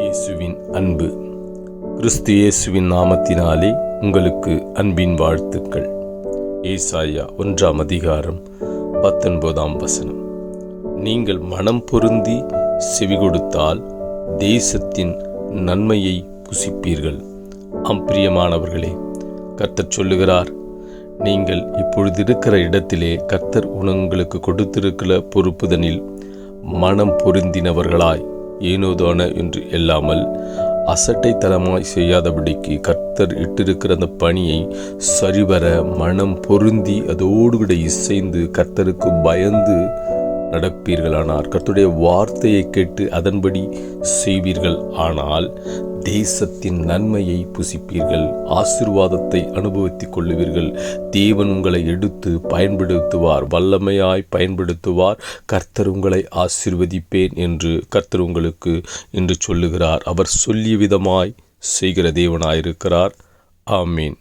இயேசுவின் அன்பு. கிறிஸ்து இயேசுவின் நாமத்தினாலே உங்களுக்கு அன்பின் வாழ்த்துக்கள். ஏசாயா 1:19 நீங்கள் மனம் பொருந்தி செவி கொடுத்தால் தேசத்தின் நன்மையை புசிப்பீர்கள். பிரியமானவர்களே, கர்த்தர் சொல்லுகிறார், நீங்கள் இப்பொழுது இருக்கிற இடத்திலே கர்த்தர் உங்களுக்கு கொடுத்திருக்கிற பொறுப்புதனில் மனம் பொருந்தினவர்களாய் ஏனோதான என்று இல்லாமல் அசட்டைத்தனமாய் செய்யாதபடிக்கு கர்த்தர் இட்டிருக்கிற அந்த பணியை சரிவர மனம் பொருந்தி அதோடு கூட இசைந்து கர்த்தருக்கு பயந்து நடப்பீர்களானார், கர்த்தருடைய வார்த்தையை கேட்டு அதன்படி செய்வீர்கள் ஆனால் தேசத்தின் நன்மையை புசிப்பீர்கள், ஆசீர்வாதத்தை அனுபவித்துக் கொள்ளுவீர்கள். தேவன் உங்களை எடுத்து பயன்படுத்துவார், வல்லமையாய் பயன்படுத்துவார். கர்த்தர் உங்களை ஆசீர்வதிப்பேன் என்று கர்த்தர் உங்களுக்கு இன்று சொல்லுகிறார். அவர் சொல்லிய விதமாய் செய்கிற தேவனாயிருக்கிறார். ஆமீன்.